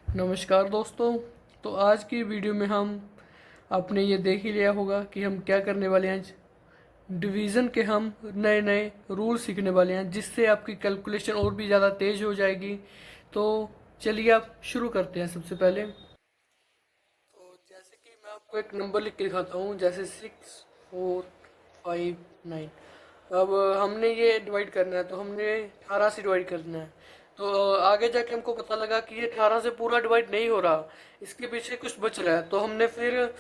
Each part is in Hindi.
नमस्कार दोस्तों। तो आज की वीडियो में हम आपने ये देख ही लिया होगा कि हम क्या करने वाले हैं। आज डिवीज़न के हम नए नए रूल सीखने वाले हैं जिससे आपकी कैलकुलेशन और भी ज़्यादा तेज़ हो जाएगी। तो चलिए आप शुरू करते हैं। सबसे पहले तो जैसे कि मैं आपको एक नंबर लिख के दिखाता हूँ, जैसे 6459। अब हमने ये डिवाइड करना है, तो हमने 18 से डिवाइड करना है। तो आगे जाके हमको पता लगा कि ये 18 से पूरा डिवाइड नहीं हो रहा, इसके पीछे कुछ बच रहा है। तो हमने फिर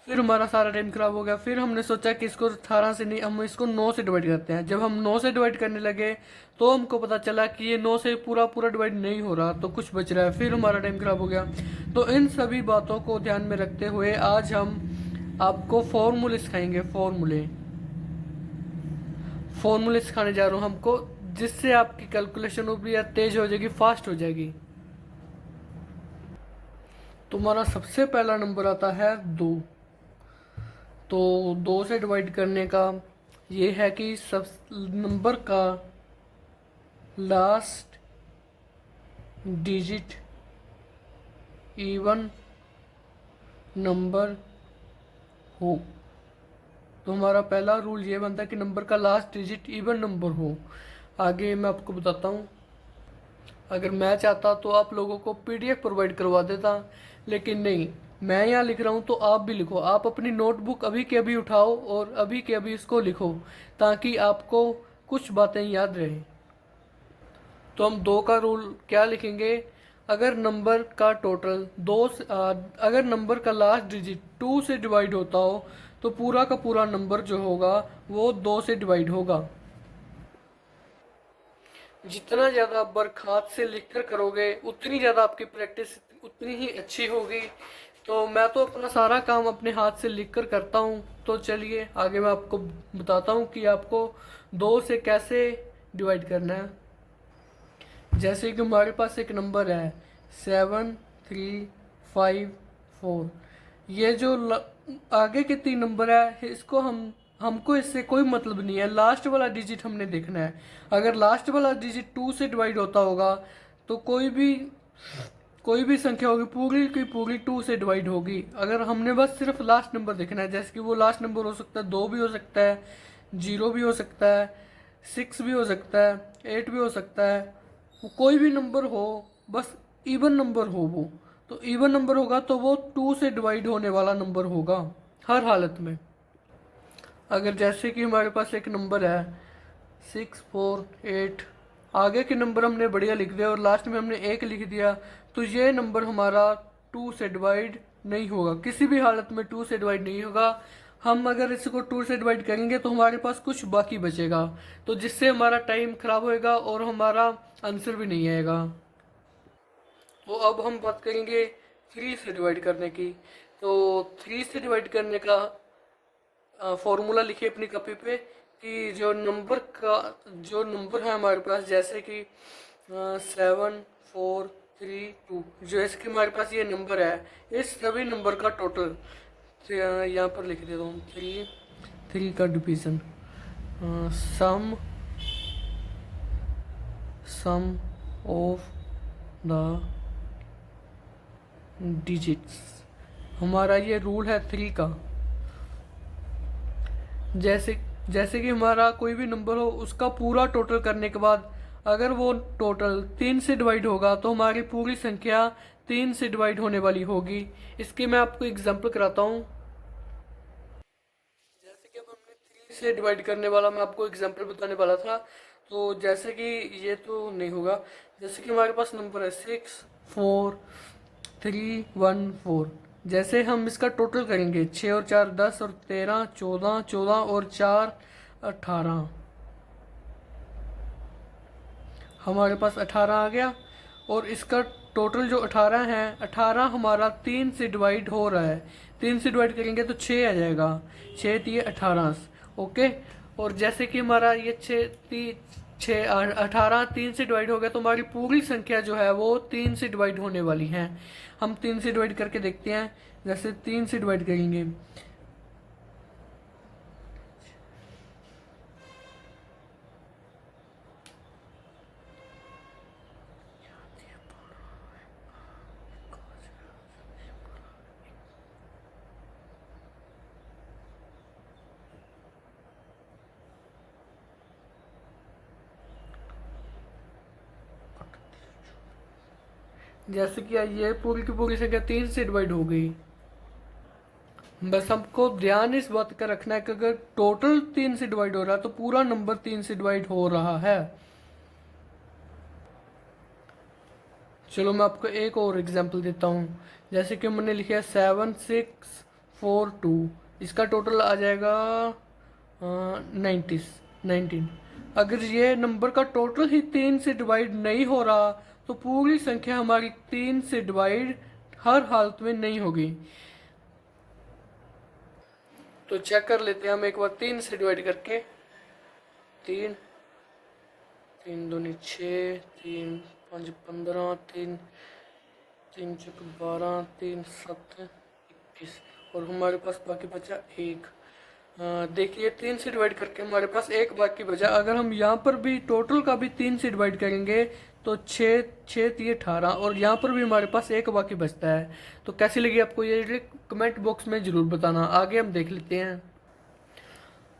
हमारा सारा टाइम खराब हो गया। फिर हमने सोचा कि इसको 18 से नहीं, हम इसको 9 से डिवाइड करते हैं। जब हम 9 से डिवाइड करने लगे तो हमको पता चला कि ये 9 से पूरा पूरा डिवाइड नहीं हो रहा, तो कुछ बच रहा है। फिर हमारा टाइम खराब हो गया। तो इन सभी बातों को ध्यान में रखते हुए आज हम आपको फॉर्मूले सिखाएंगे। फॉर्मूले सिखाने जा रहा हूँ हमको, जिससे आपकी कैलकुलेशन वो भी तेज हो जाएगी, फास्ट हो जाएगी। तुम्हारा सबसे पहला नंबर आता है 2। तो 2 से डिवाइड करने का ये है कि सब नंबर का लास्ट डिजिट इवन नंबर हो। तो हमारा पहला रूल ये बनता है कि नंबर का लास्ट डिजिट इवन नंबर हो। आगे मैं आपको बताता हूँ। अगर मैं चाहता तो आप लोगों को पीडीएफ प्रोवाइड करवा देता, लेकिन नहीं, मैं यहाँ लिख रहा हूँ तो आप भी लिखो। आप अपनी नोटबुक अभी के अभी उठाओ और अभी के अभी इसको लिखो, ताकि आपको कुछ बातें याद रहें। तो हम 2 का रूल क्या लिखेंगे। अगर नंबर का टोटल अगर नंबर का लास्ट डिजिट 2 से डिवाइड होता हो, तो पूरा का पूरा नंबर जो होगा वो 2 से डिवाइड होगा। जितना ज़्यादा आप वर्क हाथ से लिखकर करोगे, उतनी ज़्यादा आपकी प्रैक्टिस उतनी ही अच्छी होगी। तो मैं तो अपना सारा काम अपने हाथ से लिखकर करता हूँ। तो चलिए आगे मैं आपको बताता हूँ कि आपको 2 से कैसे डिवाइड करना है। जैसे कि हमारे पास एक नंबर है 7354। ये जो आगे के 3 नंबर है, इसको हमको इससे कोई मतलब नहीं है। लास्ट वाला डिजिट हमने देखना है। अगर लास्ट वाला डिजिट 2 से डिवाइड होता होगा, तो कोई भी संख्या होगी पूरी की पूरी 2 से डिवाइड होगी। अगर हमने बस सिर्फ लास्ट नंबर देखना है, जैसे कि वो लास्ट नंबर हो सकता है 2 भी हो सकता है, 0 भी हो सकता है, 6 भी हो सकता है, 8 भी हो सकता है। वो कोई भी नंबर हो, बस इवन नंबर हो वो। तो इवन नंबर होगा तो वो 2 से डिवाइड होने वाला नंबर होगा हर हालत में। अगर जैसे कि हमारे पास एक नंबर है 648, आगे के नंबर हमने बढ़िया लिख दिया और लास्ट में हमने 1 लिख दिया, तो ये नंबर हमारा 2 से डिवाइड नहीं होगा। किसी भी हालत में 2 से डिवाइड नहीं होगा। हम अगर इसको 2 से डिवाइड करेंगे तो हमारे पास कुछ बाकी बचेगा, तो जिससे हमारा टाइम खराब होएगा और हमारा आंसर भी नहीं आएगा। तो अब हम बात करेंगे 3 से डिवाइड करने की। तो 3 से डिवाइड करने का फॉर्मूला लिखिए अपनी कॉपी पे, कि जो नंबर है हमारे पास, जैसे कि 7432, जैसे कि हमारे पास ये नंबर है, इस सभी नंबर का टोटल यहाँ पर लिख देता हूँ। थ्री थ्री का division, sum sum of the digits. हमारा ये रूल है 3 का। जैसे जैसे कि हमारा कोई भी नंबर हो, उसका पूरा टोटल करने के बाद अगर वो टोटल 3 से डिवाइड होगा, तो हमारी पूरी संख्या 3 से डिवाइड होने वाली होगी। इसके मैं आपको एग्जांपल कराता हूँ। जैसे कि अब हमने 3 से डिवाइड करने वाला मैं आपको एग्जांपल बताने वाला था। तो जैसे कि ये तो नहीं होगा। जैसे कि हमारे पास नंबर है 64314। जैसे हम इसका टोटल करेंगे, 6 और 4 10 और 13 14, 14 और 4 18। हमारे पास 18 आ गया। और इसका टोटल जो 18 है, 18 हमारा 3 से डिवाइड हो रहा है। 3 से डिवाइड करेंगे तो 6 आ जाएगा। 6 दिए 18। ओके। और जैसे कि हमारा ये 18 3 से डिवाइड हो गया, तो हमारी पूरी संख्या जो है वो 3 से डिवाइड होने वाली है। हम 3 से डिवाइड करके देखते हैं। जैसे 3 से डिवाइड करेंगे, जैसे कि ये पूरी की पूरी संख्या 3 से डिवाइड हो गई। बस हमको ध्यान इस बात का रखना है कि अगर टोटल 3 से डिवाइड हो रहा है तो पूरा नंबर 3 से डिवाइड हो रहा है। चलो मैं आपको एक और एग्जांपल देता हूँ। जैसे कि मैंने लिखा है 7642, इसका टोटल आ जाएगा 19। अगर ये नंबर का टोटल ही 3 से डिवाइड नहीं हो रहा तो पूरी संख्या हमारी 3 से डिवाइड हर हालत में नहीं होगी। तो चेक कर लेते हैं हम एक बार 3 से डिवाइड करके। 3, 3 दूनी 6, 3 5 15, 3 3 6 12, 3 7 21, और हमारे पास बाकी बचा 1। देखिए 3 से डिवाइड करके हमारे पास 1 बाकी बचा। अगर हम यहाँ पर भी टोटल का भी 3 से डिवाइड करेंगे तो 6 6 3 18, और यहाँ पर भी हमारे पास 1 बाकी बचता है। तो कैसी लगी आपको ये कमेंट बॉक्स में ज़रूर बताना। आगे हम देख लेते हैं।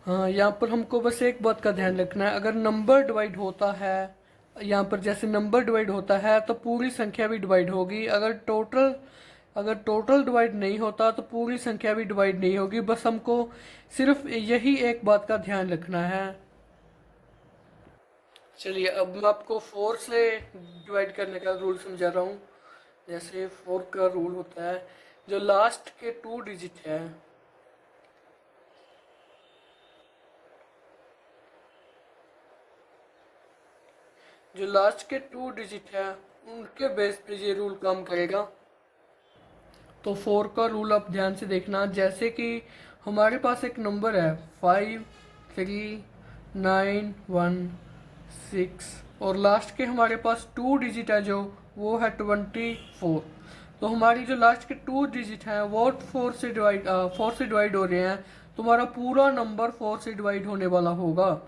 हाँ, यहाँ पर हमको बस एक बात का ध्यान रखना है, अगर नंबर डिवाइड होता है, यहाँ पर जैसे नंबर डिवाइड होता है तो पूरी संख्या भी डिवाइड होगी। अगर टोटल डिवाइड नहीं होता तो पूरी संख्या भी डिवाइड नहीं होगी। बस हमको सिर्फ यही एक बात का ध्यान रखना है। चलिए अब मैं आपको 4 से डिवाइड करने का रूल समझा रहा हूँ। जैसे 4 का रूल होता है, जो लास्ट के 2 डिजिट है, जो लास्ट के 2 डिजिट है उनके बेस पे ये रूल काम करेगा। तो 4 का रूल आप ध्यान से देखना। जैसे कि हमारे पास एक नंबर है 53916, और लास्ट के हमारे पास 2 डिजिट है जो वो है 24। तो हमारी जो लास्ट के 2 डिजिट हैं वो 4 से डिवाइड हो रहे हैं। तुम्हारा पूरा नंबर 4 से डिवाइड होने वाला होगा।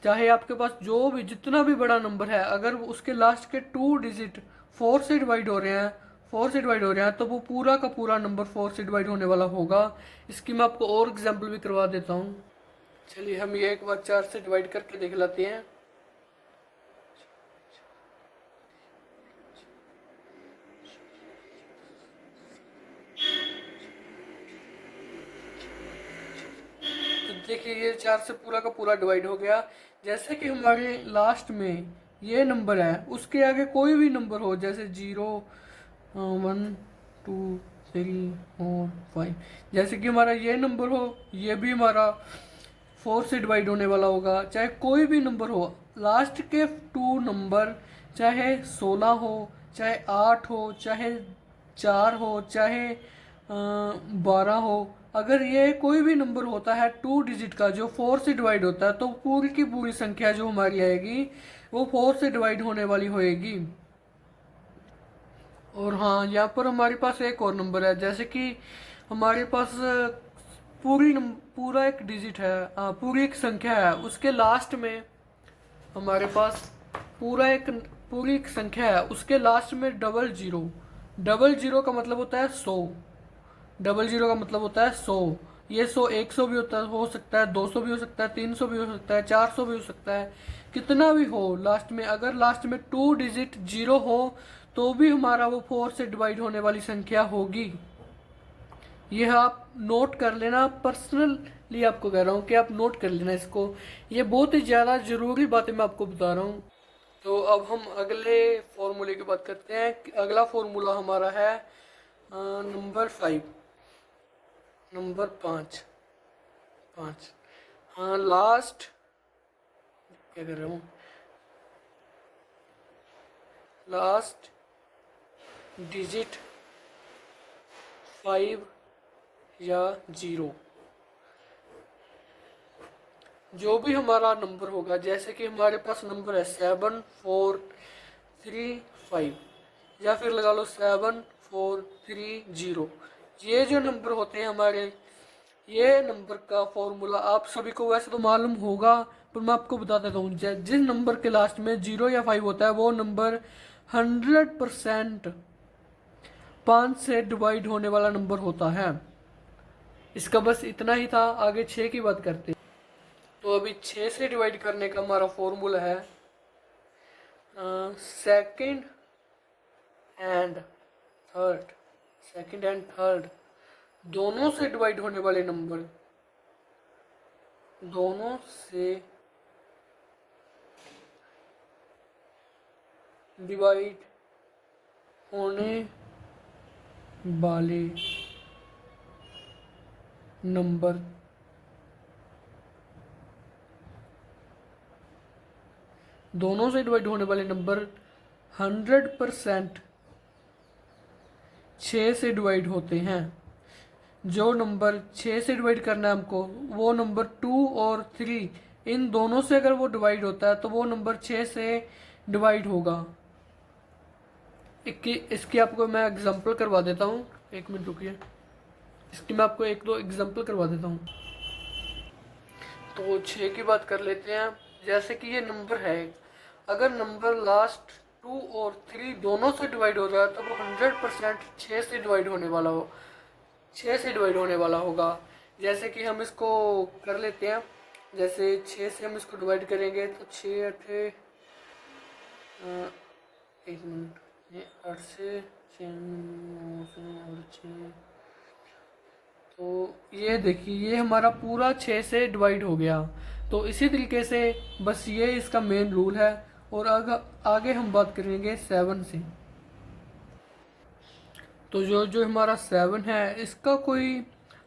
चाहे आपके पास जो भी जितना भी बड़ा नंबर है, अगर उसके लास्ट के 2 डिजिट 4 से डिवाइड हो रहे हैं, 4 से डिवाइड हो रहे हैं, तो वो पूरा का पूरा नंबर 4 से डिवाइड होने वाला होगा। इसकी मैं आपको और एग्जांपल भी करवा देता हूँ। चलिए हम ये एक बार 4 से डिवाइड करके देख लेते हैं। तो देखिए ये 4 से पूरा का पूरा डिवाइड हो गया। जैसे कि हमारे लास्ट में ये नंबर है, उसके आगे कोई भी नंबर हो, जैसे 0 1 2 3 4 5, जैसे कि हमारा ये नंबर हो, ये भी हमारा 4 से डिवाइड होने वाला होगा। चाहे कोई भी नंबर हो, लास्ट के 2 नंबर चाहे 16 हो, चाहे 8 हो, चाहे 4 हो, चाहे 12 हो, अगर ये कोई भी नंबर होता है 2 डिजिट का जो 4 से डिवाइड होता है, तो पूरी की पूरी संख्या जो हमारी आएगी वो 4 से डिवाइड होने वाली होएगी। और हाँ, यहाँ पर हमारे पास एक और नंबर है। जैसे कि हमारे पास पूरा एक डिजिट है, पूरी एक संख्या है, उसके लास्ट में हमारे पास पूरा एक पूरी एक संख्या है, उसके लास्ट में डबल जीरो। डबल जीरो का मतलब होता है 100। डबल जीरो का मतलब होता है 100। ये 100 100 भी होता हो सकता है, 200 भी हो सकता है, 300 भी हो सकता है, 400 भी हो सकता है, कितना भी हो। लास्ट में अगर लास्ट में 2 डिजिट जीरो हो तो भी हमारा वो 4 से डिवाइड होने वाली संख्या होगी। यह आप नोट कर लेना, पर्सनली आपको कह रहा हूँ कि आप नोट कर लेना इसको। ये बहुत ही ज़्यादा ज़रूरी बातें मैं आपको बता रहा हूँ। तो अब हम अगले फॉर्मूले की बात करते हैं। अगला फॉर्मूला हमारा है नंबर 5, नंबर 5 5। हाँ, लास्ट क्या कर रहा हूँ, लास्ट डिजिट 5 या 0, जो भी हमारा नंबर होगा। जैसे कि हमारे पास नंबर है 7435, या फिर लगा लो 7430। ये जो नंबर होते हैं हमारे, ये नंबर का फॉर्मूला आप सभी को वैसे तो मालूम होगा, पर मैं आपको बता देता हूँ। जिस नंबर के लास्ट में 0 या 5 होता है वो नंबर 100% 5 से डिवाइड होने वाला नंबर होता है। इसका बस इतना ही था। आगे 6 की बात करते हैं। तो अभी 6 से डिवाइड करने का हमारा फॉर्मूला है second and third, second and third दोनों से डिवाइड होने वाले नंबर, दोनों से डिवाइड होने वाले नंबर दोनों से डिवाइड होने वाले नंबर 100% 6 से डिवाइड होते हैं। जो नंबर 6 से डिवाइड करना है हमको, वो नंबर 2 और 3 इन दोनों से अगर वो डिवाइड होता है तो वो नंबर 6 से डिवाइड होगा। इसकी आपको मैं एग्जांपल करवा देता हूँ, एक मिनट रुकिए। इसकी मैं आपको एक दो एग्जांपल करवा देता हूँ। तो 6 की बात कर लेते हैं। जैसे कि ये नंबर है, अगर नंबर लास्ट 2 और 3 दोनों से डिवाइड हो जाए तो वो 100% 6 से डिवाइड होने वाला हो, 6 से डिवाइड होने वाला होगा। जैसे कि हम इसको कर लेते हैं। जैसे 6 से हम इसको डिवाइड करेंगे तो 6 अठे, एक मिनट, ये 8 से 6 और 6, तो ये देखिए ये हमारा पूरा 6 से डिवाइड हो गया। तो इसी तरीके से बस ये इसका मेन रूल है। और आगे हम बात करेंगे 7 से। तो जो जो हमारा 7 है इसका कोई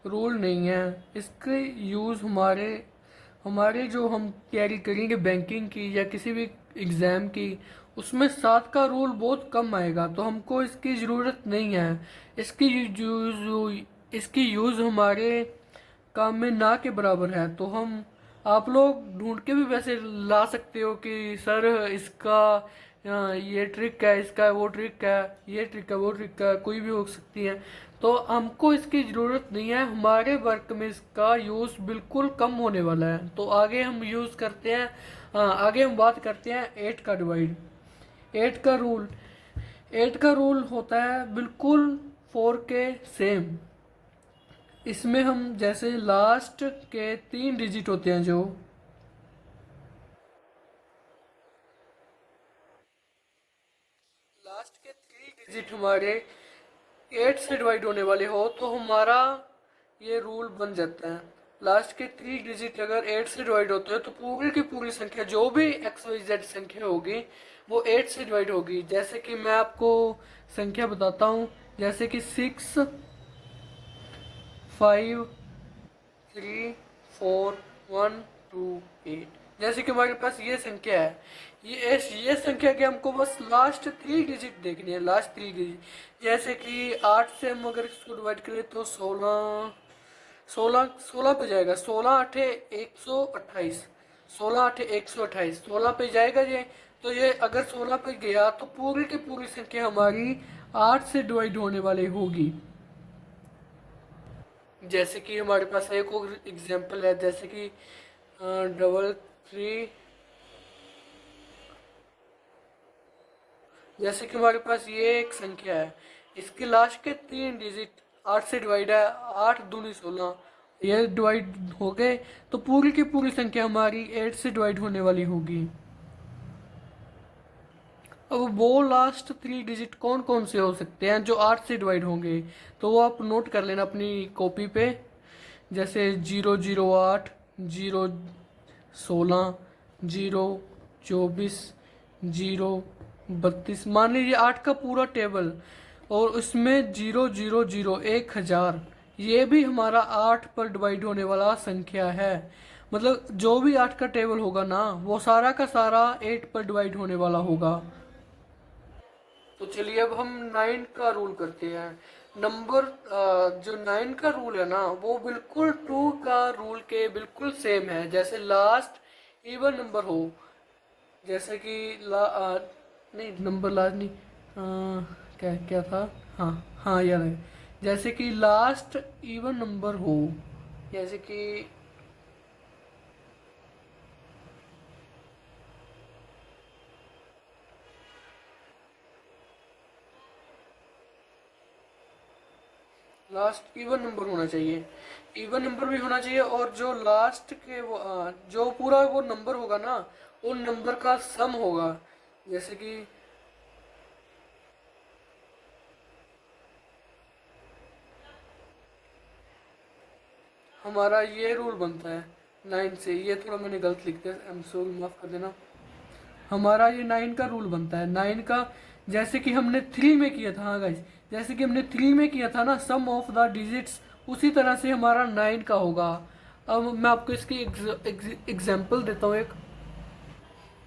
रूल नहीं है। इसके यूज़ हमारे हमारे जो हम तैयारी करेंगे बैंकिंग की या किसी भी एग्ज़ाम की, उसमें 7 का रूल बहुत कम आएगा, तो हमको इसकी ज़रूरत नहीं है। इसकी यूज़ हमारे काम में ना के बराबर है। तो हम आप लोग ढूंढ के भी वैसे ला सकते हो कि सर इसका ये ट्रिक है, इसका वो ट्रिक है, ये ट्रिक है, वो ट्रिक है, कोई भी हो सकती है। तो हमको इसकी ज़रूरत नहीं है। हमारे वर्क में इसका यूज़ बिल्कुल कम होने वाला है। तो आगे हम यूज़ करते हैं, आगे हम बात करते हैं 8 का डिवाइड। 8 का रूल 8 का रूल होता है बिल्कुल 4 के सेम। इसमें हम जैसे लास्ट के 3 डिजिट होते हैं, जो लास्ट के 3 डिजिट हमारे 8 से डिवाइड होने वाले हो तो हमारा ये रूल बन जाता है। लास्ट के 3 डिजिट अगर 8 से डिवाइड होते हैं तो पूरी की पूरी संख्या जो भी एक्स वाई जेड संख्या होगी वो 8 से डिवाइड होगी। जैसे कि मैं आपको संख्या बताता हूँ, जैसे कि 6 5 3 4 1 2 8। जैसे कि हमारे पास ये संख्या है, ये संख्या के हमको बस लास्ट 3 डिजिट देखनी है, लास्ट 3 डिजिट। जैसे कि 8 से हम अगर इसको डिवाइड करें तो 16 16 16 पे जाएगा। 16 अठे 128, 16 अठे 128, 16 पे जाएगा ये। तो ये अगर 16 पे गया तो पूरी की पूरी संख्या हमारी 8 से डिवाइड होने वाली होगी। जैसे कि हमारे पास एक और एग्जांपल है, जैसे कि 3 जैसे कि हमारे पास ये एक संख्या है, इसके लास्ट के 3 डिजिट 8 से डिवाइड है। 8 दूनी 16, ये डिवाइड हो गए तो पूरी की पूरी संख्या हमारी 8 से डिवाइड होने वाली होगी। अब वो लास्ट 3 डिजिट कौन कौन से हो सकते हैं जो 8 से डिवाइड होंगे, तो वो आप नोट कर लेना अपनी कॉपी पे। जैसे 008, 016, 024, 032, मान लीजिए 8 का पूरा टेबल और उसमें 000 1000, ये भी हमारा 8 पर डिवाइड होने वाला संख्या है। मतलब जो भी 8 का टेबल होगा ना वो सारा का सारा 8 पर डिवाइड होने वाला होगा। तो चलिए अब हम 9 का रूल करते हैं। नंबर जो 9 का रूल है ना वो बिल्कुल 2 का रूल के बिल्कुल सेम है। जैसे लास्ट इवन नंबर हो, जैसे कि नहीं नंबर लास्ट नहीं, क्या क्या था, हाँ हाँ याद है। जैसे कि लास्ट इवन नंबर हो, जैसे कि लास्ट इवन नंबर होना चाहिए, इवन नंबर भी होना चाहिए। और जो लास्ट के वो जो पूरा वो नंबर होगा ना उन नंबर का सम होगा। जैसे कि हमारा ये रूल बनता है 9 से। ये थोड़ा मैंने गलत लिख दिया, आई एम सॉरी, माफ़ कर देना। हमारा ये 9 का रूल बनता है, 9 का। जैसे कि हमने 3 में किया था, हाँ गाइस, जैसे कि हमने 3 में किया था ना सम ऑफ द डिजिट्स, उसी तरह से हमारा 9 का होगा। अब मैं आपको इसकी एग्जांपल देता हूँ एक।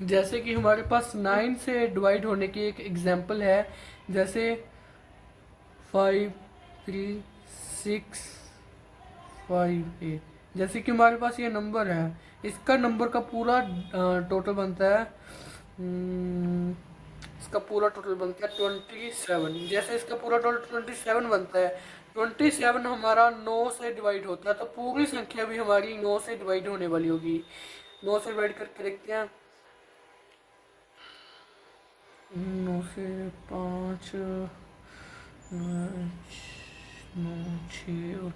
जैसे कि हमारे पास 9 से डिवाइड होने की एक एग्जांपल है, जैसे 5 3 6 5 8। जैसे कि हमारे पास ये नंबर है, इसका नंबर का पूरा टोटल बनता है, इसका पूरा टोटल बनता है 27। जैसे इसका पूरा टोटल 27 बनता है, 27 हमारा 9 से डिवाइड होता है, तो पूरी संख्या भी हमारी 9 से डिवाइड होने वाली होगी। 9 से डिवाइड करके देखते हैं। 9 से 5 9 6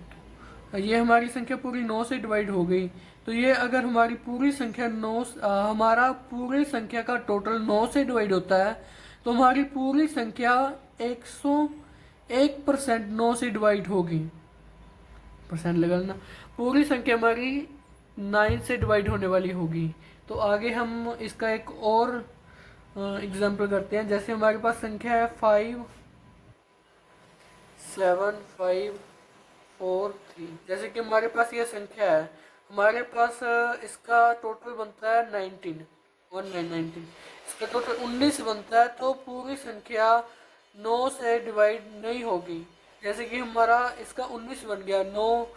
और ये हमारी संख्या पूरी 9 से डिवाइड हो गई। तो ये अगर हमारी पूरी संख्या हमारा पूरी संख्या का टोटल 9 से डिवाइड होता है, तो हमारी पूरी संख्या 101% 9 से डिवाइड होगी। परसेंट लगाना, पूरी संख्या हमारी 9 से डिवाइड होने वाली होगी। तो आगे हम इसका एक और एग्जाम्पल करते हैं। जैसे हमारे पास संख्या है 5 7 5 4 3। जैसे कि हमारे पास ये संख्या है, हमारे पास इसका टोटल बनता है 19 19 इसका टोटल 19 बनता है, तो पूरी संख्या 9 से डिवाइड नहीं होगी। जैसे कि हमारा इसका 19 बन गया, 9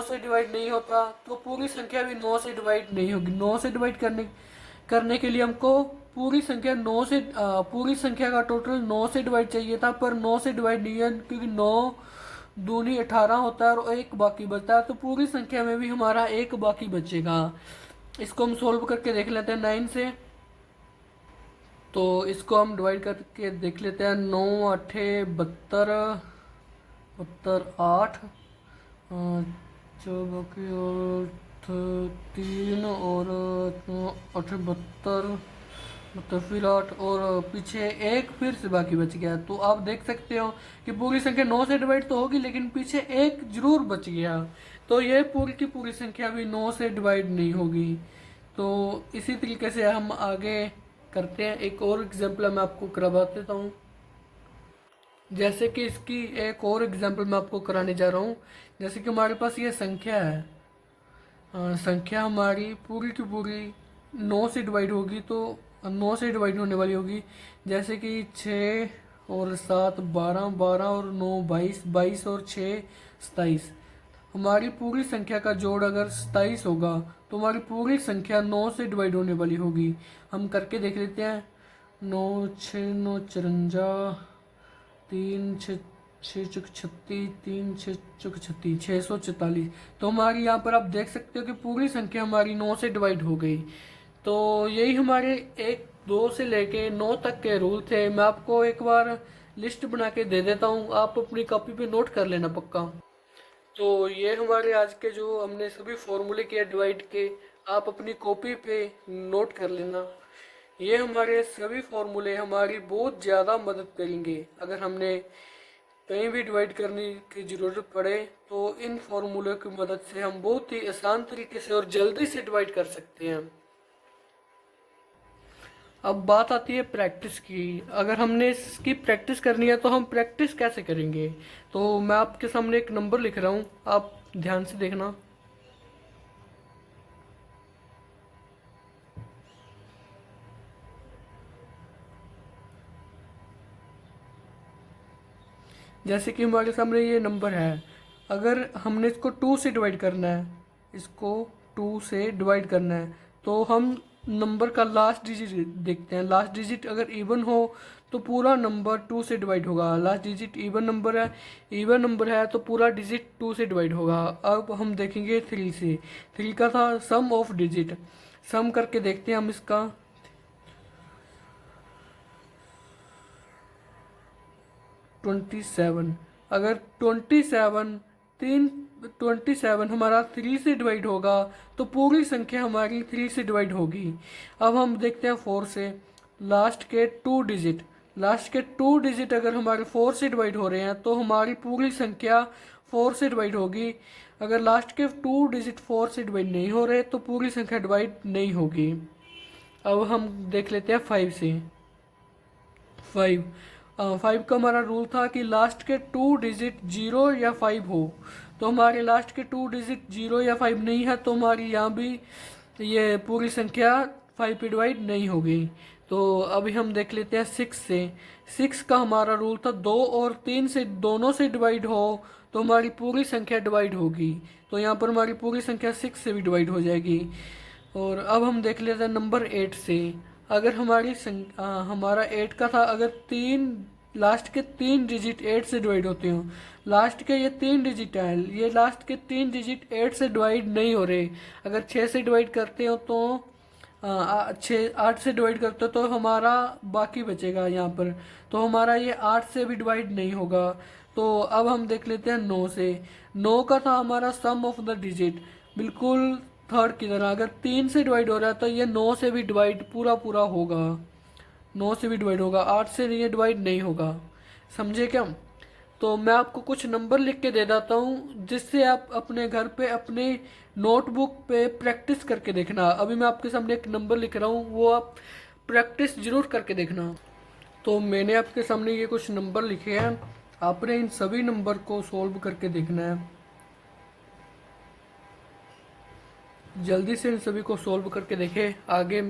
से डिवाइड नहीं होता, तो पूरी संख्या भी 9 से डिवाइड नहीं होगी। 9 से डिवाइड करने के लिए हमको पूरी संख्या 9 से पूरी संख्या का टोटल 9 से डिवाइड चाहिए था, पर 9 से डिवाइड नहीं है, क्योंकि 9 दूनी 18 होता है और एक बाकी बचता है, तो पूरी संख्या में भी हमारा एक बाकी बचेगा। इसको हम सोल्व करके देख लेते हैं 9 से। तो इसको हम डिवाइड करके देख लेते हैं। 9 8 72 72 8 जो बाकी और 3 और 8 72 मतलब फिर 8 और पीछे एक फिर से बाकी बच गया। तो आप देख सकते हो कि पूरी संख्या 9 से डिवाइड तो होगी, लेकिन पीछे एक जरूर बच गया, तो ये पूरी की पूरी संख्या भी 9 से डिवाइड नहीं होगी। तो इसी तरीके से हम आगे करते हैं। एक और एग्जांपल मैं आपको करवा देता हूँ। जैसे कि इसकी एक और एग्जांपल मैं आपको कराने जा रहा हूँ। जैसे कि हमारे पास ये संख्या है, संख्या हमारी पूरी की पूरी 9 से डिवाइड होगी, तो 9 से डिवाइड होने वाली होगी। जैसे कि 6 और 7 12 12 और 9 22 22 और 6 27। हमारी पूरी संख्या का जोड़ अगर 27 होगा, तो हमारी पूरी संख्या 9 से डिवाइड होने वाली होगी। हम करके देख लेते हैं। 9 6 9 54 3 6 6 चुक 36 3 6 चुक 36 644। तो हमारी यहाँ पर आप देख सकते हो कि पूरी संख्या हमारी 9 से डिवाइड हो गई। तो यही हमारे 1 2 से लेके 9 तक के रूल थे। मैं आपको एक बार लिस्ट बना के दे देता हूँ, आप अपनी कॉपी पे नोट कर लेना पक्का। तो ये हमारे आज के जो हमने सभी फॉर्मूले किए डिवाइड के, आप अपनी कॉपी पे नोट कर लेना। ये हमारे सभी फॉर्मूले हमारी बहुत ज़्यादा मदद करेंगे। अगर हमने कहीं भी डिवाइड करने की ज़रूरत पड़े, तो इन फॉर्मूलों की मदद से हम बहुत ही आसान तरीके से और जल्दी से डिवाइड कर सकते हैं। अब बात आती है प्रैक्टिस की। अगर हमने इसकी प्रैक्टिस करनी है, तो हम प्रैक्टिस कैसे करेंगे? तो मैं आपके सामने एक नंबर लिख रहा हूँ, आप ध्यान से देखना। जैसे कि हमारे सामने ये नंबर है, अगर हमने इसको 2 से डिवाइड करना है, इसको 2 से डिवाइड करना है, तो हम नंबर का लास्ट डिजिट देखते हैं। लास्ट डिजिट अगर इवन हो, तो पूरा नंबर 2 से डिवाइड होगा। लास्ट डिजिट इवन नंबर है तो पूरा डिजिट 2 से डिवाइड होगा। अब हम देखेंगे 3 से। 3 का था सम ऑफ डिजिट, सम करके देखते हैं हम इसका। 27। अगर 27 हमारा 3 से डिवाइड होगा, तो पूरी संख्या हमारी 3 से डिवाइड होगी। अब हम देखते हैं 4 से। लास्ट के 2 डिजिट, लास्ट के 2 डिजिट अगर हमारे 4 से डिवाइड हो रहे हैं तो हमारी पूरी संख्या 4 से डिवाइड होगी। अगर लास्ट के 2 डिजिट 4 से डिवाइड नहीं हो रहे तो पूरी संख्या डिवाइड नहीं होगी। अब हम देख लेते हैं 5 से। 5 5 का हमारा रूल था कि लास्ट के 2 डिजिट 0 या 5 हो। तो हमारे लास्ट के 2 डिजिट 0 या 5 नहीं है तो हमारी यहाँ भी ये पूरी संख्या 5 पे डिवाइड नहीं होगी। तो अभी हम देख लेते हैं 6 से। 6 का हमारा रूल था 2 और 3 से दोनों से डिवाइड हो तो हमारी पूरी संख्या डिवाइड होगी। तो यहाँ पर हमारी पूरी संख्या 6 से भी डिवाइड हो जाएगी। और अब हम देख लेते हैं नंबर 8 से। अगर हमारा 8 का था, अगर लास्ट के 3 डिजिट 8 से डिवाइड होते हो, लास्ट के ये 3 डिजिट है, ये लास्ट के 3 डिजिट 8 से डिवाइड नहीं हो रहे। अगर 6 से डिवाइड करते हो तो 8 से डिवाइड करते हो तो हमारा बाकी बचेगा यहाँ पर। तो हमारा ये 8 से भी डिवाइड नहीं होगा। तो अब हम देख लेते हैं 9 से। 9 का था हमारा सम ऑफ द डिजिट, बिल्कुल थर्ड की तरह। अगर 3 से डिवाइड हो रहा है तो ये 9 से भी डिवाइड पूरा पूरा होगा। 9 से भी डिवाइड होगा, 8 से ये डिवाइड नहीं होगा। समझे क्या? तो मैं आपको कुछ नंबर लिख के दे देता हूँ जिससे आप अपने घर पे अपने नोटबुक पे प्रैक्टिस करके देखना। अभी मैं आपके सामने एक नंबर लिख रहा हूँ, वो आप प्रैक्टिस जरूर करके देखना। तो मैंने आपके सामने ये कुछ नंबर लिखे हैं, आपने इन सभी नंबर को सॉल्व करके देखना है। जल्दी से इन सभी को सॉल्व करके देखें आगे।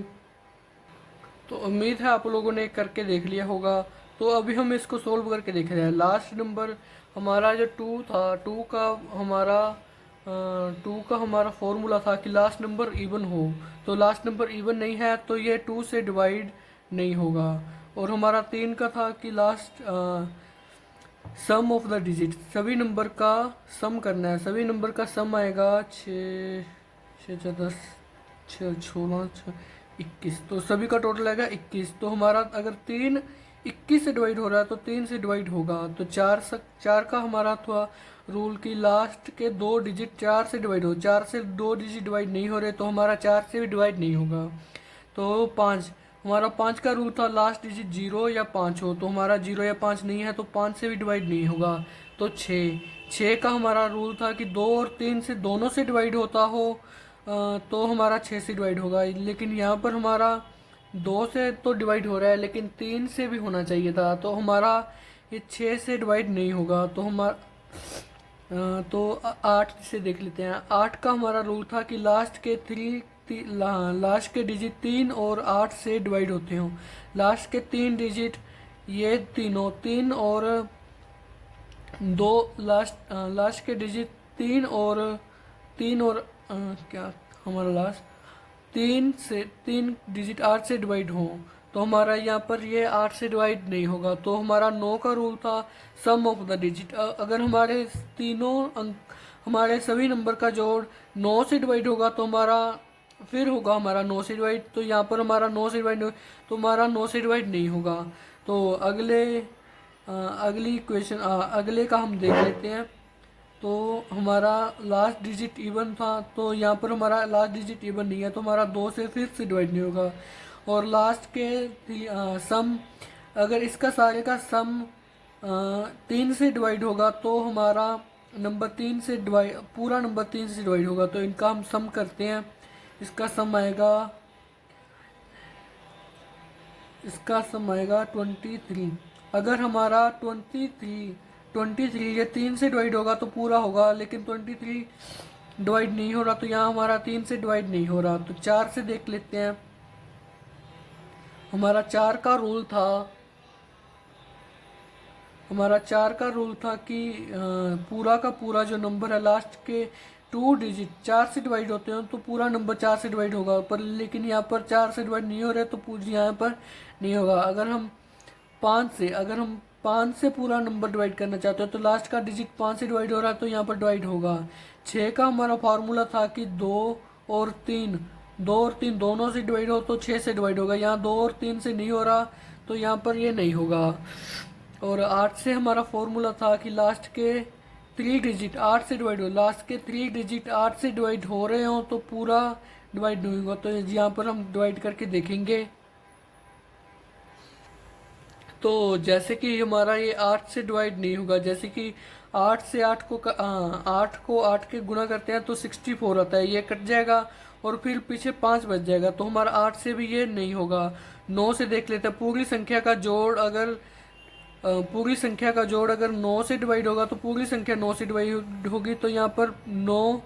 तो उम्मीद है आप लोगों ने करके देख लिया होगा। तो अभी हम इसको सॉल्व करके देख रहे हैं। लास्ट नंबर हमारा जो 2 था, 2 का हमारा फॉर्मूला था कि लास्ट नंबर इवन हो। तो लास्ट नंबर इवन नहीं है तो ये 2 से डिवाइड नहीं होगा। और हमारा 3 का था कि last sum of the digit, सभी नंबर का सम करना है। सभी नंबर का सम आएगा 6 6 10 6 16 21। तो सभी का टोटल आएगा 21। तो हमारा अगर 3 21 से डिवाइड हो रहा है तो 3 से डिवाइड होगा। तो 4 का हमारा था रूल की लास्ट के 2 डिजिट 4 से डिवाइड हो। 4 से 2 डिजिट डिवाइड नहीं हो रहे तो हमारा 4 से भी डिवाइड नहीं होगा। तो 5, हमारा 5 का रूल था लास्ट डिजिट 0 या 5 हो। तो हमारा 0 या 5 नहीं है तो 5 से भी डिवाइड नहीं होगा। तो 6 का हमारा रूल था कि 2 और 3 से दोनों से डिवाइड होता हो तो हमारा 6 से डिवाइड होगा। लेकिन यहाँ पर हमारा 2 से तो डिवाइड हो रहा है लेकिन 3 से भी होना चाहिए था। तो हमारा ये 6 से डिवाइड नहीं होगा। तो तो 8 से देख लेते हैं। 8 का हमारा रूल था कि लास्ट के डिजिट 3 और 8 से डिवाइड होते हो। लास्ट के 3 डिजिट ये तीनों 3 और 2, लास्ट के डिजिट 3 और क्या हमारा लास्ट 3 डिजिट 8 से डिवाइड हो तो हमारा यहाँ पर ये 8 से डिवाइड नहीं होगा। तो हमारा 9 का रूल था सम ऑफ द डिजिट। अगर हमारे तीनों हमारे सभी नंबर का जोड़ 9 से डिवाइड होगा तो फिर होगा हमारा 9 से डिवाइड। तो यहाँ पर हमारा 9 से डिवाइड तो हमारा 9 से डिवाइड नहीं होगा। तो अगली क्वेश्चन अगले का हम देख लेते हैं। तो हमारा लास्ट डिजिट इवन था तो यहाँ पर हमारा लास्ट डिजिट इवन नहीं है तो हमारा 2 से फिर से डिवाइड नहीं होगा। और लास्ट के सम, अगर इसका सारे का सम 3 से डिवाइड होगा तो हमारा नंबर 3 से डिवाइड, पूरा नंबर 3 से डिवाइड होगा। तो इनका हम सम करते हैं। इसका सम आएगा 23। अगर हमारा 23 ये 3 से डिवाइड होगा तो पूरा होगा, लेकिन 23 डिवाइड नहीं हो रहा तो यहाँ हमारा 3 से डिवाइड नहीं हो रहा। तो 4 से देख लेते हैं। हमारा 4 का रूल था कि पूरा का पूरा जो नंबर है लास्ट के 2 डिजिट 4 से डिवाइड होते हैं तो पूरा नंबर 4 से डिवाइड होगा। पर लेकिन यहाँ पर 4 से डिवाइड नहीं हो रहे तो यहाँ पर नहीं होगा। अगर हम 5 से पूरा नंबर डिवाइड करना चाहते हो तो लास्ट का डिजिट 5 से डिवाइड हो रहा है तो यहाँ पर डिवाइड होगा। 6 का हमारा फार्मूला था कि 2 और 3 दोनों से डिवाइड हो तो 6 से डिवाइड होगा। यहाँ 2 और 3 से नहीं हो रहा तो यहाँ पर ये नहीं होगा। और 8 से हमारा फॉर्मूला था कि लास्ट के 3 डिजिट 8 से डिवाइड हो। लास्ट के 3 डिजिट 8 से डिवाइड हो रहे हो तो पूरा डिवाइड नहीं होगा। तो यहाँ पर हम डिवाइड करके देखेंगे। तो जैसे कि हमारा ये 8 से डिवाइड नहीं होगा, जैसे कि 8 से 8 को 8 के गुना करते हैं तो 64 आता है, ये कट जाएगा और फिर पीछे 5 बच जाएगा, तो हमारा 8 से भी ये नहीं होगा। 9 से देख लेते हैं। पूरी संख्या का जोड़ अगर पूरी संख्या का जोड़ अगर 9 से डिवाइड होगा तो पूरी संख्या 9 से डिवाइड होगी, तो यहाँ पर 9,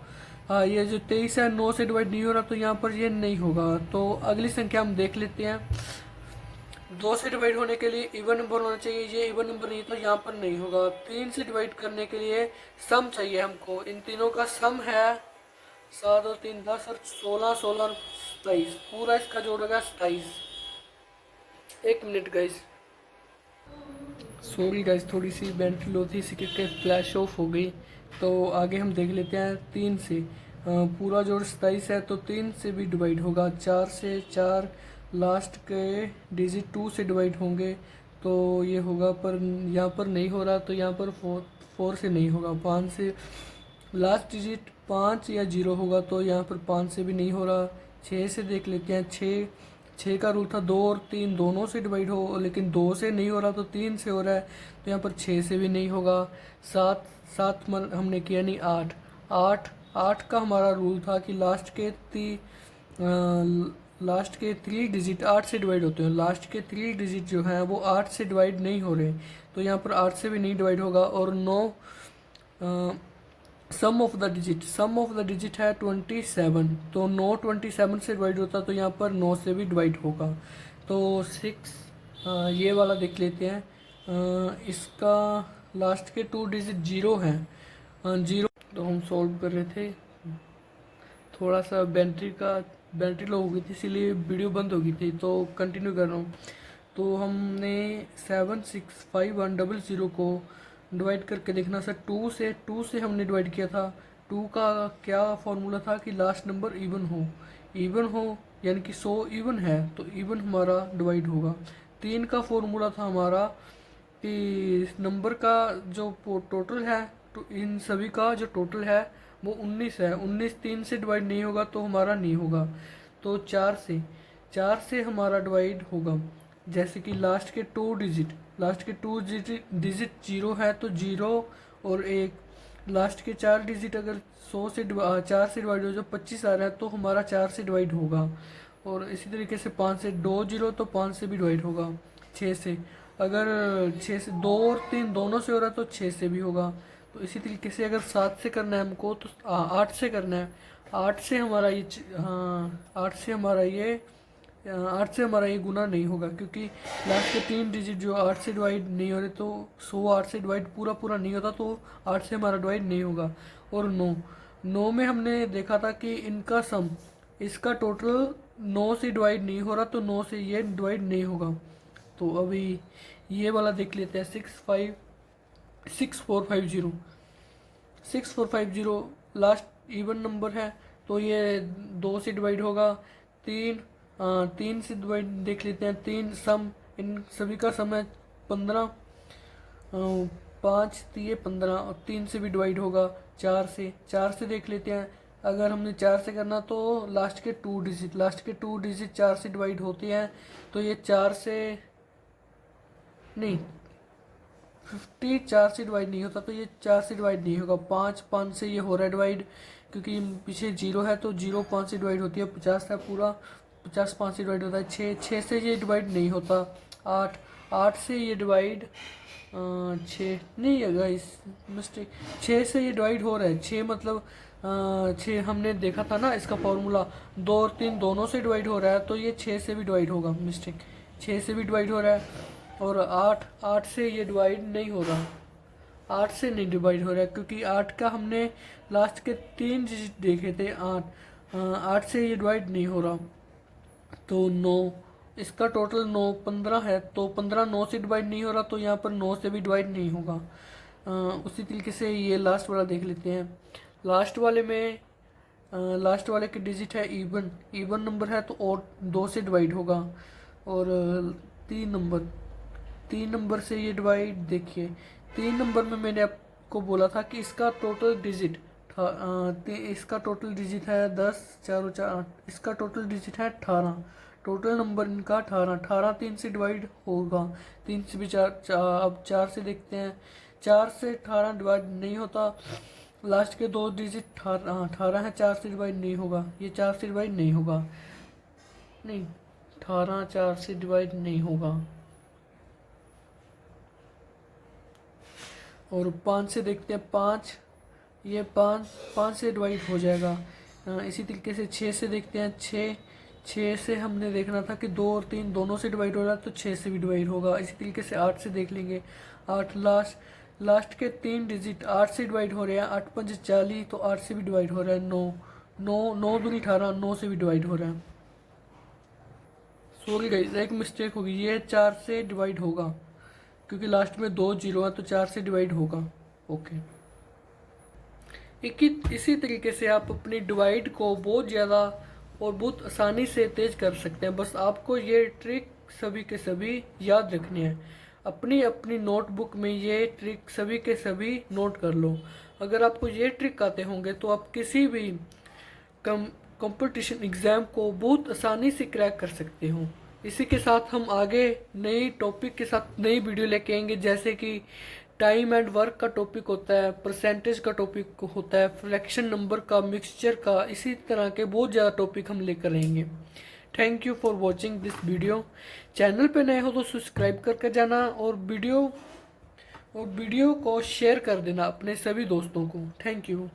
ये जो 23 है 9 से डिवाइड नहीं हो रहा, तो यहाँ पर ये नहीं होगा। तो अगली संख्या हम देख लेते हैं। 2 से डिवाइड होने के लिए इवन नंबर होना चाहिए, ये इवन नंबर नहीं तो यहाँ पर नहीं होगा। 3 से डिवाइड करने के लिए सम चाहिए हमको, इन तीनों का सम है 7 और 3 10 और 16, 16 और 27, पूरा इसका जोड़ होगा 27। एक मिनट गाइस, सॉरी गाइस, थोड़ी सी बैटरी लो थी, इसी के फ्लैश ऑफ हो गई। तो आगे हम देख लेते हैं 3 से। पूरा जोड़ 27 है, तो 3 से भी डिवाइड होगा। 4 से 4 लास्ट के डिजिट 2 से डिवाइड होंगे, तो ये होगा, पर यहाँ पर नहीं हो रहा, तो यहाँ पर 4 से नहीं होगा। 5 से लास्ट डिजिट 5 या 0 होगा, तो यहाँ पर 5 से भी नहीं हो रहा। 6 से देख लेते हैं। 6 का रूल था 2 और 3 दोनों से डिवाइड हो, लेकिन 2 से नहीं हो रहा तो 3 से हो रहा है, तो यहाँ पर 6 से भी नहीं होगा। 7 हमने किया नहीं। 8 का हमारा रूल था कि लास्ट के 3 डिजिट 8 से डिवाइड होते हैं। लास्ट के 3 डिजिट जो हैं वो 8 से डिवाइड नहीं हो रहे, तो यहाँ पर 8 से भी नहीं डिवाइड होगा। और 9 सम ऑफ द डिजिट है 27, तो 9 27 से डिवाइड होता, तो यहाँ पर 9 से भी डिवाइड होगा। तो 6 ये वाला देख लेते हैं। इसका लास्ट के 2 डिजिट 0 हैं। 0 तो हम सॉल्व कर रहे थे, थोड़ा सा बैटरी लो हो गई थी, इसीलिए वीडियो बंद हो गई थी, तो कंटिन्यू कर रहा हूँ। तो हमने 765 100 को डिवाइड करके देखना सर। 2 से हमने डिवाइड किया था। 2 का क्या फॉर्मूला था कि लास्ट नंबर इवन हो यानी कि 100 इवन है, तो इवन हमारा डिवाइड होगा। 3 का फॉर्मूला था हमारा कि नंबर का जो टोटल है, तो इन सभी का जो टोटल है वो 19 है। 19 3 से डिवाइड नहीं होगा, तो हमारा नहीं होगा। तो 4 से हमारा डिवाइड होगा। जैसे कि लास्ट के 2 डिजिट 0 है, तो 0 और 1। लास्ट के 4 डिजिट अगर 4 से डिवाइड हो, जो 25 आ रहा है, तो हमारा 4 से डिवाइड होगा। और इसी तरीके से 5 से 2 0, तो 5 से भी डिवाइड होगा। 6 से अगर 6 से 2 और 3 दोनों से हो रहा है, तो 6 से भी होगा। तो इसी तरीके से अगर 7 से करना है हमको, तो 8 से करना है। 8 से हमारा ये 8 से हमारा ये गुना नहीं होगा, क्योंकि लास्ट के 3 डिजिट जो 8 से डिवाइड नहीं हो रहे, तो 100 8 से डिवाइड पूरा नहीं होता, तो 8 से हमारा डिवाइड नहीं होगा। और 9 में हमने देखा था कि इनका सम, इसका टोटल 9 से डिवाइड नहीं हो रहा, तो 9 से ये डिवाइड नहीं होगा। तो अभी ये वाला देख लेते हैं। 6450 लास्ट इवन नंबर है, तो ये 2 से डिवाइड होगा। 3 से डिवाइड देख लेते हैं। 3 सम, इन सभी का सम है 15, 5 3 15, और 3 से भी डिवाइड होगा। 4 से देख लेते हैं। अगर हमने 4 से करना, तो लास्ट के 2 डिजिट 4 से डिवाइड होते हैं, तो ये 4 से नहीं 50 4 से डिवाइड नहीं होता, तो ये 4 से डिवाइड नहीं होगा। 5 से ये हो रहा है डिवाइड, क्योंकि पीछे 0 है, तो 0 5 से डिवाइड होती है। 50 है पूरा, 50 5 से डिवाइड होता है। 6 से ये डिवाइड नहीं होता। 8 से ये डिवाइड 6 नहीं है गाइस, मिस्टेक। 6 से ये डिवाइड हो रहा है। 6 मतलब 6 हमने देखा था ना, इसका फॉर्मूला 2 और 3 दोनों से डिवाइड हो रहा है, तो ये 6 से भी डिवाइड होगा। मिस्टेक, 6 से भी डिवाइड हो रहा है। और 8 से ये डिवाइड नहीं हो रहा। 8 से नहीं डिवाइड हो रहा है, क्योंकि 8 का हमने लास्ट के 3 डिजिट देखे थे। 8 से ये डिवाइड नहीं हो रहा। तो 9, इसका टोटल 9 15 है, तो 15 9 से डिवाइड नहीं हो रहा, तो यहाँ पर 9 से भी डिवाइड नहीं होगा। उसी तरीके से ये लास्ट वाला देख लेते हैं। लास्ट वाले के डिजिट है इवन नंबर है, तो और 2 से डिवाइड होगा। और 3 नंबर से ये डिवाइड देखिए। 3 नंबर में मैंने आपको बोला था कि इसका टोटल डिजिट है 10, 4 और 4 8, इसका टोटल डिजिट है 18। टोटल नंबर इनका 18, 18 3 से डिवाइड होगा, 3 से भी 4, अब 4 से देखते हैं, 4 से 18 डिवाइड नहीं होता, लास्ट के 2 डिजिट 18 है, 4 से डिवाइड नहीं होगा, ये 4 से डिवाइड नहीं होगा, नहीं 18 4 से डिवाइड नहीं होगा। और 5 से देखते हैं, 5, ये 5 से डिवाइड हो जाएगा। इसी तरीके से 6 से देखते हैं, 6 से हमने देखना था कि 2 और 3 दोनों से डिवाइड हो रहा है, तो 6 से भी डिवाइड होगा। इसी तरीके से 8 से देख लेंगे, 8 लास्ट के 3 डिजिट 8 से डिवाइड हो रहे हैं, 8 5 40, तो 8 से भी डिवाइड हो रहा है, 9 दूनी 18, 9 से भी डिवाइड हो रहा है। सॉरी गाइस, एक मिस्टेक होगी, ये 4 से डिवाइड होगा क्योंकि लास्ट में 2 जीरो है, तो 4 से डिवाइड होगा। ओके, इसी तरीके से आप अपनी डिवाइड को बहुत ज़्यादा और बहुत आसानी से तेज कर सकते हैं। बस आपको ये ट्रिक सभी के सभी याद रखनी है, अपनी अपनी नोटबुक में ये ट्रिक सभी के सभी नोट कर लो। अगर आपको ये ट्रिक आते होंगे तो आप किसी भी कंपटीशन एग्ज़ाम को बहुत आसानी से क्रैक कर सकते हो। इसी के साथ हम आगे नई टॉपिक के साथ नई वीडियो लेके आएंगे, जैसे कि टाइम एंड वर्क का टॉपिक होता है, परसेंटेज का टॉपिक होता है, फ्रैक्शन नंबर का, मिक्सचर का, इसी तरह के बहुत ज़्यादा टॉपिक हम लेकर आएंगे। Thank you for watching this video. Channel पे नए हो तो सब्सक्राइब करके जाना और वीडियो को शेयर कर देना अपने सभी दोस्तों को। Thank you.